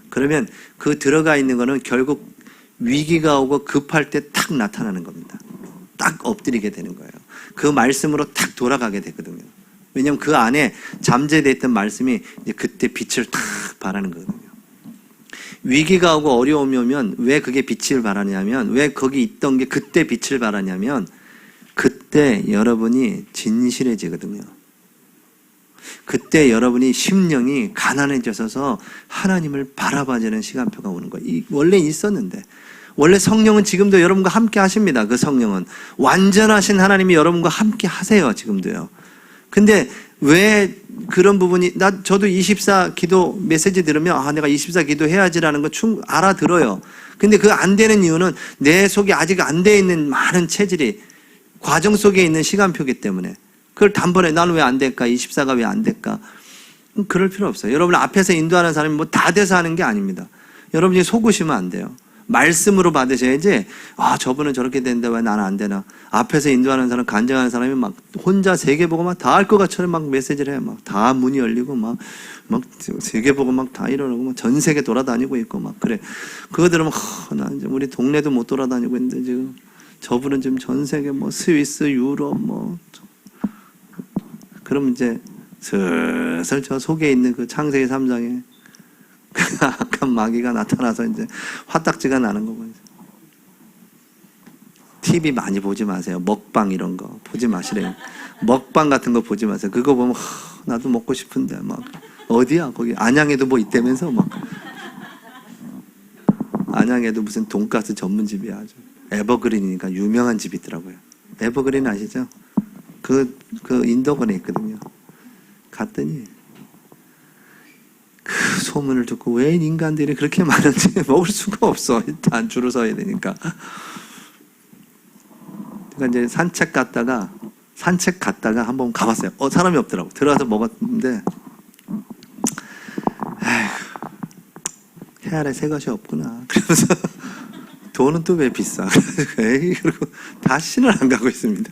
Speaker 1: 그러면 그 들어가 있는 거는 결국 위기가 오고 급할 때 탁 나타나는 겁니다. 딱 엎드리게 되는 거예요. 그 말씀으로 탁 돌아가게 되거든요. 왜냐하면 그 안에 잠재되어 있던 말씀이 이제 그때 빛을 탁 발하는 거거든요. 위기가 오고 어려움이 오면 왜 그게 빛을 발하냐면 왜 거기 있던 게 그때 빛을 발하냐면 그때 여러분이 진실해지거든요. 그때 여러분이 심령이 가난해져서 하나님을 바라봐지는 시간표가 오는 거예요. 원래 있었는데 원래 성령은 지금도 여러분과 함께 하십니다. 그 성령은 완전하신 하나님이 여러분과 함께 하세요. 지금도요. 근데 왜 그런 부분이 저도 24 기도 메시지 들으면 내가 24 기도해야지라는 거 알아들어요. 근데 그 안 되는 이유는 내 속에 아직 안 돼 있는 많은 체질이 과정 속에 있는 시간표기 때문에 그걸 단번에 나는 왜 안 될까? 24가 왜 안 될까? 그럴 필요 없어요. 여러분 앞에서 인도하는 사람이 뭐 다 돼서 하는 게 아닙니다. 여러분이 속으시면 안 돼요. 말씀으로 받으셔야지 저분은 저렇게 되는데 왜 나는 안 되나. 앞에서 인도하는 사람 간증하는 사람이 막 혼자 세계보고 막 다 할 것 같처럼 막 메시지를 해요. 막 다 문이 열리고 막 세계보고 막 다 일어나고 막 전 세계 돌아다니고 있고 막 그래. 그거 들으면 나 이제 우리 동네도 못 돌아다니고 있는데 지금 저분은 지금 전 세계 뭐 스위스 유럽 뭐 그럼 이제 슬슬 저 속에 있는 그 창세기 3장에 악한 마귀가 나타나서 이제 화딱지가 나는 거고. TV 많이 보지 마세요. 먹방 이런 거 보지 마시래요. 먹방 같은 거 보지 마세요. 그거 보면 나도 먹고 싶은데 막 어디야 거기 안양에도 뭐 있다면서 막 안양에도 무슨 돈가스 전문집이야 아주 에버그린이니까 유명한 집이 있더라고요. 에버그린 아시죠? 그 인도권에 있거든요. 갔더니 그 소문을 듣고 왜 인간들이 그렇게 많은지 먹을 수가 없어. 일단 줄을 서야 되니까. 그러니까 이제 산책 갔다가 한번 가봤어요. 사람이 없더라고. 들어가서 먹었는데 해 아래 새 것이 없구나. 그러면서 돈은 또 왜 비싸? 에이, 그리고 다시는 안 가고 있습니다.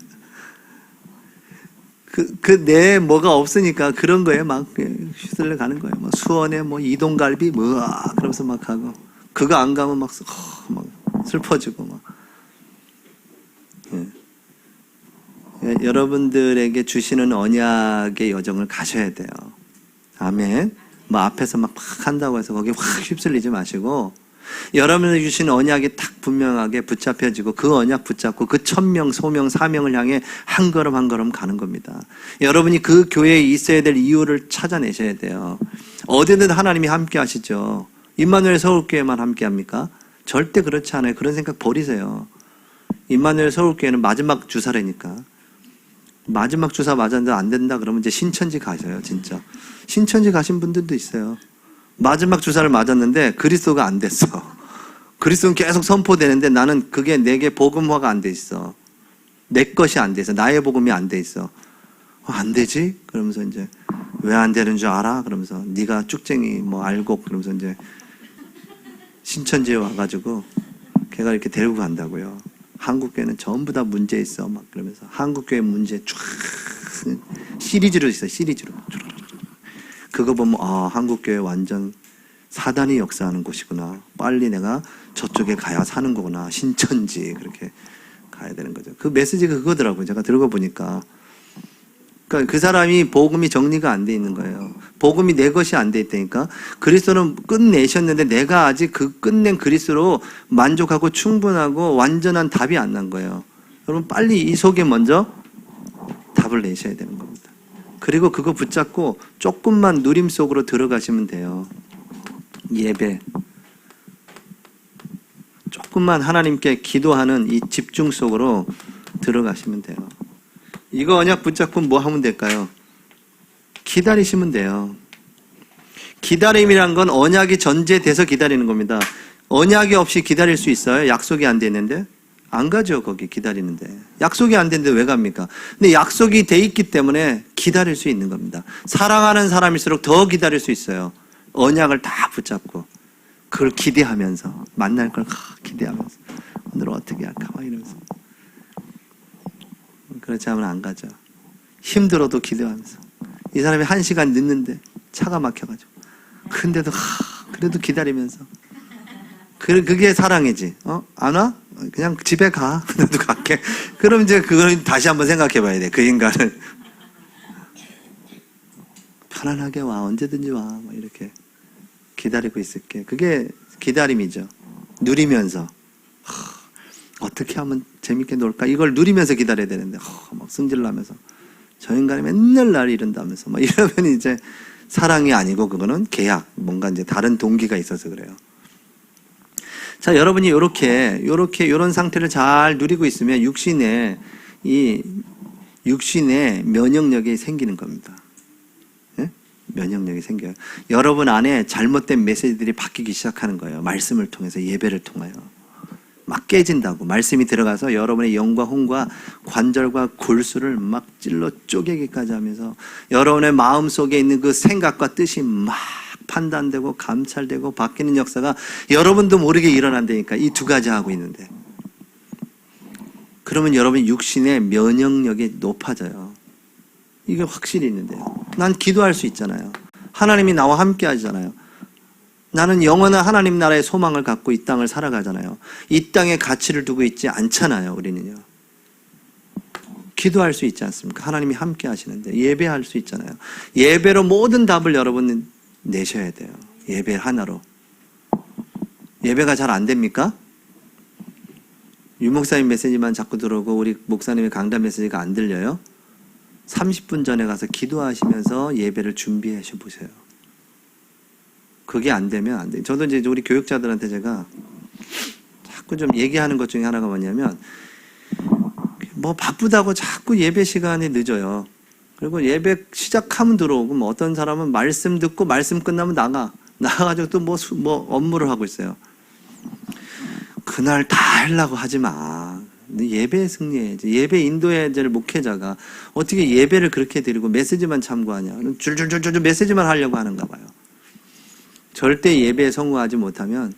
Speaker 1: 내 뭐가 없으니까 그런 거에 막 휘둘러 가는 거예요. 뭐 수원에 뭐 이동갈비 그러면서 막 하고 그거 안 가면 막 슬퍼지고 막. 예. 여러분들에게 주시는 언약의 여정을 가셔야 돼요. 아멘. 뭐 앞에서 막 한다고 해서 거기에 확 휩쓸리지 마시고 여러분이 주신 언약이 딱 분명하게 붙잡혀지고 그 언약 붙잡고 그 1000명, 소명, 사명을 향해 한 걸음 한 걸음 가는 겁니다. 여러분이 그 교회에 있어야 될 이유를 찾아내셔야 돼요. 어디든 하나님이 함께 하시죠. 임마누엘 서울교회만 함께 합니까? 절대 그렇지 않아요. 그런 생각 버리세요. 임마누엘 서울교회는 마지막 주사라니까. 마지막 주사 맞았는데 안 된다 그러면 이제 신천지 가셔요. 진짜. 신천지 가신 분들도 있어요. 마지막 주사를 맞았는데 그리스도가 안 됐어. 그리스도는 계속 선포되는데 나는 그게 내게 복음화가 안 돼 있어. 내 것이 안 돼 있어. 나의 복음이 안 돼 있어. 안 되지? 그러면서 이제 왜 안 되는 줄 알아? 그러면서 네가 쭉쟁이 뭐 알고 그러면서 이제 신천지에 와가지고 걔가 이렇게 데리고 간다고요. 한국교회는 전부 다 문제 있어. 막 그러면서 한국교회 문제 쫙 시리즈로 있어요. 시리즈로. 그거 보면 한국교회 완전 사단이 역사하는 곳이구나. 빨리 내가 저쪽에 가야 사는 거구나. 신천지 그렇게 가야 되는 거죠. 그 메시지가 그거더라고요. 제가 들고 보니까. 그러니까 그 사람이 복음이 정리가 안 돼 있는 거예요. 복음이 내 것이 안 돼 있다니까. 그리스도는 끝내셨는데 내가 아직 그 끝낸 그리스도로 만족하고 충분하고 완전한 답이 안 난 거예요. 여러분 빨리 이 속에 먼저 답을 내셔야 되는 겁니다. 그리고 그거 붙잡고 조금만 누림 속으로 들어가시면 돼요. 예배. 조금만 하나님께 기도하는 이 집중 속으로 들어가시면 돼요. 이거 언약 붙잡고 뭐 하면 될까요? 기다리시면 돼요. 기다림이란 건 언약이 전제돼서 기다리는 겁니다. 언약이 없이 기다릴 수 있어요? 약속이 안 되는데? 안 가죠, 거기 기다리는데. 약속이 안 되는데 왜 갑니까? 근데 약속이 돼 있기 때문에 기다릴 수 있는 겁니다. 사랑하는 사람일수록 더 기다릴 수 있어요. 언약을 다 붙잡고 그걸 기대하면서 만날 걸 기대하면서 오늘 어떻게 할까 막 이러면서. 그렇지 않으면 안 가죠. 힘들어도 기대하면서. 이 사람이 1시간 늦는데 차가 막혀가지고 근데도 그래도 기다리면서. 그게 사랑이지. 안 와? 그냥 집에 가. 나도 갈게. 그럼 이제 그걸 다시 한번 생각해 봐야 돼. 그 인간을. 편안하게 와. 언제든지 와. 뭐 이렇게 기다리고 있을게. 그게 기다림이죠. 누리면서. 어떻게 하면 재밌게 놀까? 이걸 누리면서 기다려야 되는데, 막 승질나면서. 저 인간이 맨날 날 이른다면서. 막 이러면 이제 사랑이 아니고 그거는 계약. 뭔가 이제 다른 동기가 있어서 그래요. 자, 여러분이 요런 상태를 잘 누리고 있으면 육신에 면역력이 생기는 겁니다. 예? 면역력이 생겨요. 여러분 안에 잘못된 메시지들이 바뀌기 시작하는 거예요. 말씀을 통해서, 예배를 통하여. 막 깨진다고. 말씀이 들어가서 여러분의 영과 혼과 관절과 골수를 막 찔러 쪼개기까지 하면서 여러분의 마음속에 있는 그 생각과 뜻이 막 판단되고 감찰되고 바뀌는 역사가 여러분도 모르게 일어난다니까. 이 두 가지 하고 있는데. 그러면 여러분 육신의 면역력이 높아져요. 이게 확실히 있는데요. 난 기도할 수 있잖아요. 하나님이 나와 함께 하잖아요. 나는 영원한 하나님 나라의 소망을 갖고 이 땅을 살아가잖아요. 이 땅에 가치를 두고 있지 않잖아요. 우리는요. 기도할 수 있지 않습니까? 하나님이 함께 하시는데. 예배할 수 있잖아요. 예배로 모든 답을 여러분은 내셔야 돼요. 예배 하나로. 예배가 잘 안 됩니까? 유 목사님 메시지만 자꾸 들어오고 우리 목사님의 강단 메시지가 안 들려요? 30분 전에 가서 기도하시면서 예배를 준비하셔 보세요. 그게 안 되면 안 돼. 저도 이제 우리 교육자들한테 제가 자꾸 좀 얘기하는 것 중에 하나가 뭐냐면, 뭐 바쁘다고 자꾸 예배 시간이 늦어요. 그리고 예배 시작하면 들어오고, 뭐 어떤 사람은 말씀 듣고 말씀 끝나면 나가가지고 또 뭐 업무를 하고 있어요. 그날 다 하려고 하지 마. 예배에 승리해야지. 예배 인도해야 될 목회자가 어떻게 예배를 그렇게 드리고 메시지만 참고하냐. 줄줄줄줄 메시지만 하려고 하는가 봐요. 절대 예배에 성공하지 못하면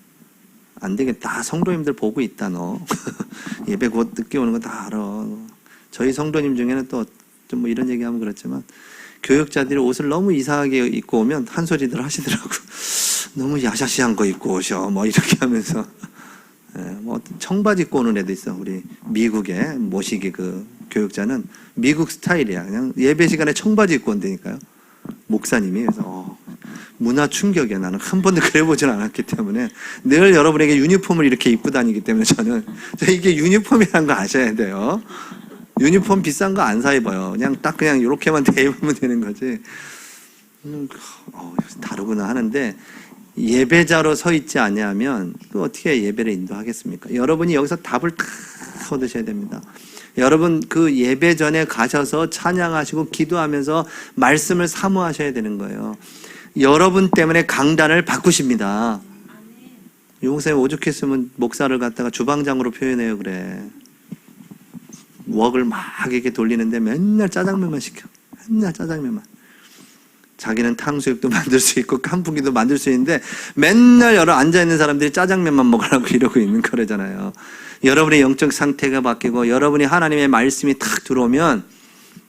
Speaker 1: 안 되겠다. 성도님들 보고 있다, 너. 예배 곧 늦게 오는 거 다 알아. 저희 성도님 중에는 또 좀 뭐 이런 얘기하면 그렇지만, 교육자들이 옷을 너무 이상하게 입고 오면 한 소리들 하시더라고. 너무 야샤시한 거 입고 오셔. 뭐 이렇게 하면서. 뭐 청바지 입고 오는 애도 있어. 우리 미국의 모시기 그 교육자는 미국 스타일이야. 그냥 예배 시간에 청바지 입고 온다니까요. 목사님이. 그래서 문화 충격이야. 나는 한 번도 그래 보진 않았기 때문에 늘 여러분에게 유니폼을 이렇게 입고 다니기 때문에 저는 이게 유니폼이라는 거 아셔야 돼요. 유니폼 비싼 거 안 사 입어요. 그냥 이렇게만 대 입으면 되는 거지. 다르구나 하는데, 예배자로 서 있지 아니하면 또 어떻게 예배를 인도하겠습니까? 여러분이 여기서 답을 다 얻으셔야 됩니다. 여러분 그 예배 전에 가셔서 찬양하시고 기도하면서 말씀을 사모하셔야 되는 거예요. 여러분 때문에 강단을 바꾸십니다. 용쌤 오죽했으면 목사를 갖다가 주방장으로 표현해요. 그래. 웍을 막 이렇게 돌리는데 맨날 짜장면만 시켜. 맨날 짜장면만. 자기는 탕수육도 만들 수 있고 깐풍기도 만들 수 있는데 맨날 여러 앉아있는 사람들이 짜장면만 먹으라고 이러고 있는 거래잖아요. 여러분의 영적 상태가 바뀌고 여러분이 하나님의 말씀이 탁 들어오면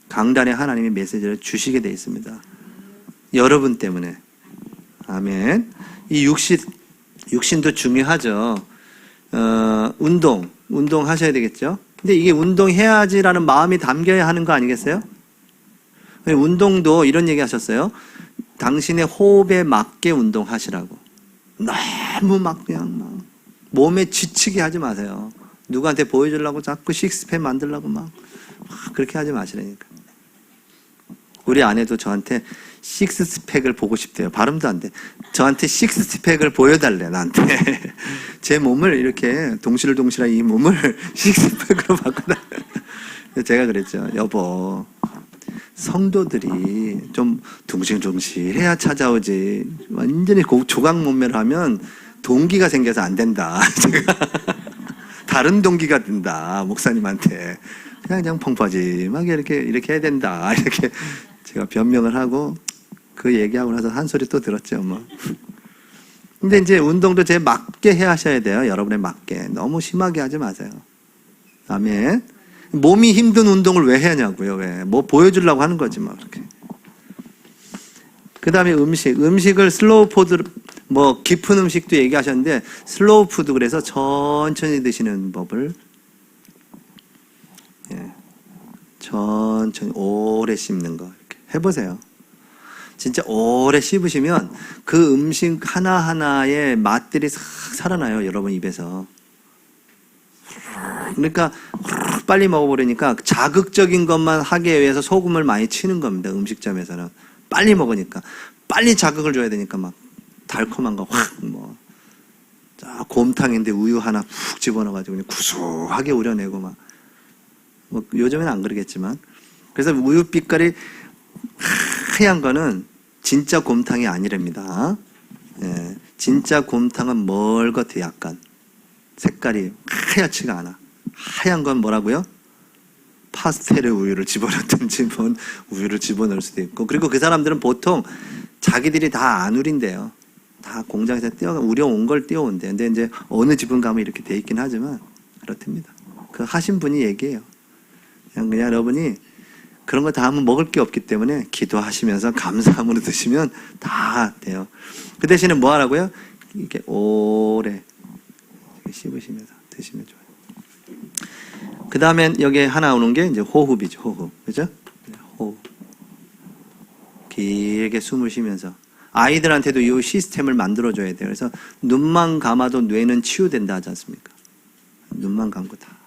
Speaker 1: 강단에 하나님의 메시지를 주시게 돼 있습니다. 여러분 때문에. 아멘. 이 육신도 중요하죠. 운동 하셔야 되겠죠. 근데 이게 운동해야지라는 마음이 담겨야 하는 거 아니겠어요? 운동도 이런 얘기 하셨어요. 당신의 호흡에 맞게 운동하시라고. 너무 막 그냥 몸에 지치게 하지 마세요. 누구한테 보여주려고 자꾸 식스팩 만들려고 막 그렇게 하지 마시라니까. 우리 아내도 저한테 식스팩을 보고 싶대요. 발음도 안 돼. 저한테 식스팩을 보여달래, 나한테. 제 몸을 이렇게 동실동실한 이 몸을 식스팩으로 바꿔달래. 제가 그랬죠. 여보, 성도들이 좀 둥실둥실해야 찾아오지. 완전히 조각 몸매를 하면 동기가 생겨서 안 된다. 제가 다른 동기가 된다. 목사님한테. 그냥 펑퍼짐하게 이렇게 해야 된다. 이렇게 제가 변명을 하고 그 얘기하고 나서 한 소리 또 들었죠, 뭐. 근데 이제 운동도 제 맞게 하셔야 돼요. 여러분에 맞게. 너무 심하게 하지 마세요. 아멘. 몸이 힘든 운동을 왜 하냐고요, 왜. 뭐 보여주려고 하는 거지, 뭐, 그렇게. 그 다음에 음식을 슬로우 푸드, 뭐, 깊은 음식도 얘기하셨는데, 슬로우 푸드 그래서 천천히 드시는 법을, 천천히 오래 씹는 거, 이렇게 해보세요. 진짜 오래 씹으시면 그 음식 하나하나의 맛들이 싹 살아나요, 여러분 입에서. 그러니까 빨리 먹어버리니까 자극적인 것만 하기 위해서 소금을 많이 치는 겁니다. 음식점에서는 빨리 먹으니까 빨리 자극을 줘야 되니까 막 달콤한 거 확 뭐 곰탕인데 우유 하나 푹 집어넣어가지고 그냥 구수하게 우려내고 막 뭐 요즘에는 안 그러겠지만 그래서 우유 빛깔이 하얀 거는 진짜 곰탕이 아니랍니다. 예, 진짜 곰탕은 멀겋아 약간 색깔이 하얗지가 않아. 하얀 건 뭐라고요? 파스텔의 우유를 집어넣든지 뭔 우유를 집어넣을 수도 있고 그리고 그 사람들은 보통 자기들이 다 안 우린대요. 다 공장에서 우려온 걸 띄워온대요. 근데 이제 어느 집은 가면 이렇게 돼 있긴 하지만 그렇답니다. 그 하신 분이 얘기해요. 그냥 여러분이 그런 거 다 하면 먹을 게 없기 때문에 기도하시면서 감사함으로 드시면 다 돼요. 그 대신에 뭐 하라고요? 이렇게 오래 씹으시면서 드시면 좋아요. 그 다음에 여기에 하나 오는 게 이제 호흡이죠. 호흡. 그죠? 호흡. 길게 숨을 쉬면서. 아이들한테도 이 시스템을 만들어줘야 돼요. 그래서 눈만 감아도 뇌는 치유된다 하지 않습니까? 눈만 감고 다.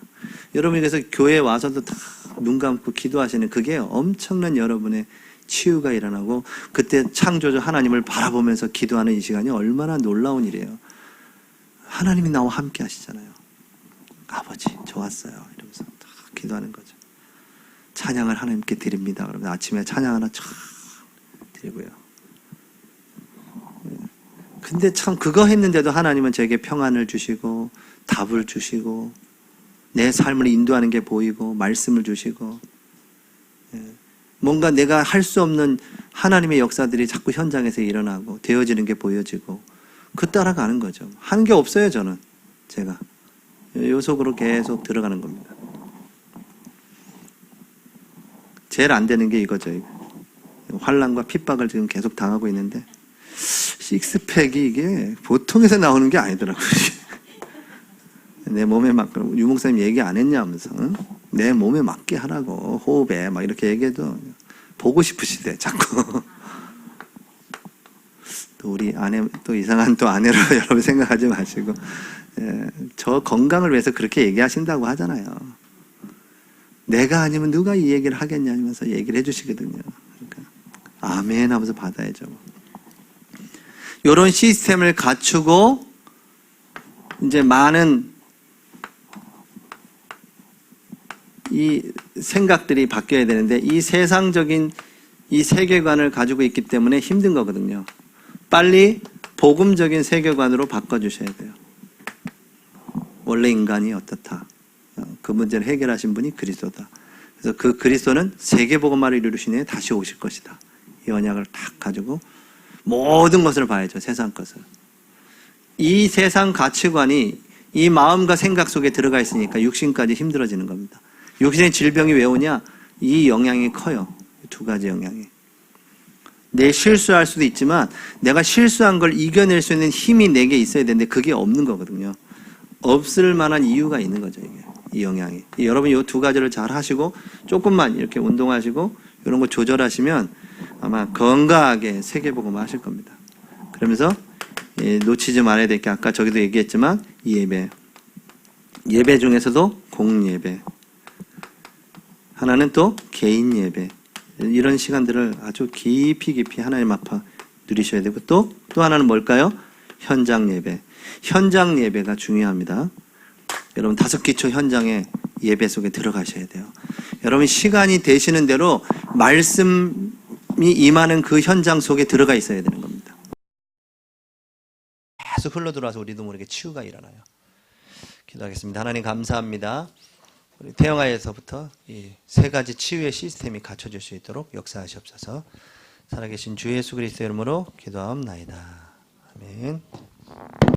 Speaker 1: 여러분이 그래서 교회에 와서도 다 눈 감고 기도하시는 그게 엄청난 여러분의 치유가 일어나고 그때 창조주 하나님을 바라보면서 기도하는 이 시간이 얼마나 놀라운 일이에요. 하나님이 나와 함께 하시잖아요. 아버지 좋았어요 이러면서 다 기도하는 거죠. 찬양을 하나님께 드립니다. 그러면 아침에 찬양 하나 촥 드리고요. 근데 참 그거 했는데도 하나님은 제게 평안을 주시고 답을 주시고 내 삶을 인도하는 게 보이고 말씀을 주시고 뭔가 내가 할 수 없는 하나님의 역사들이 자꾸 현장에서 일어나고 되어지는 게 보여지고 그 따라가는 거죠. 하는 게 없어요 저는. 제가 요 속으로 계속 들어가는 겁니다. 제일 안 되는 게 이거죠. 환난과 핍박을 지금 계속 당하고 있는데 식스팩이 이게 보통에서 나오는 게 아니더라고요. 내 몸에 맞고 유목사님 얘기 안 했냐면서 내 몸에 맞게 하라고 호흡에 막 이렇게 얘기해도 보고 싶으시대 자꾸. 또 우리 아내 또 이상한 또 아내로 여러분 생각하지 마시고 저 건강을 위해서 그렇게 얘기하신다고 하잖아요. 내가 아니면 누가 이 얘기를 하겠냐면서 얘기를 해주시거든요. 그러니까 아멘 하면서 받아야죠. 이런 시스템을 갖추고 이제 많은 이 생각들이 바뀌어야 되는데 이 세상적인 이 세계관을 가지고 있기 때문에 힘든 거거든요. 빨리 복음적인 세계관으로 바꿔주셔야 돼요. 원래 인간이 어떻다. 그 문제를 해결하신 분이 그리스도다. 그래서 그 그리스도는 세계복음화를 이루신 후에 다시 오실 것이다. 이 언약을 딱 가지고 모든 것을 봐야죠. 세상 것을. 이 세상 가치관이 이 마음과 생각 속에 들어가 있으니까 육신까지 힘들어지는 겁니다. 육신의 질병이 왜 오냐? 이 영향이 커요. 두 가지 영향이. 내 실수할 수도 있지만 내가 실수한 걸 이겨낼 수 있는 힘이 내게 있어야 되는데 그게 없는 거거든요. 없을 만한 이유가 있는 거죠. 이게. 이 영향이. 여러분이 이 두 가지를 잘 하시고 조금만 이렇게 운동하시고 이런 거 조절하시면 아마 건강하게 세계복음 하실 겁니다. 그러면서 놓치지 말아야 될 게 아까 저기도 얘기했지만 예배 중에서도 공예배, 하나는 또 개인 예배, 이런 시간들을 아주 깊이 하나님 앞에 누리셔야 되고 또 하나는 뭘까요? 현장 예배. 현장 예배가 중요합니다. 여러분 5기초 현장의 예배 속에 들어가셔야 돼요. 여러분 시간이 되시는 대로 말씀이 임하는 그 현장 속에 들어가 있어야 되는 겁니다. 계속 흘러들어와서 우리도 모르게 치유가 일어나요. 기도하겠습니다. 하나님 감사합니다. 우리 태영아에서부터 이 3가지 치유의 시스템이 갖춰질 수 있도록 역사하시옵소서. 살아계신 주 예수 그리스도의 이름으로 기도하옵나이다. 아멘.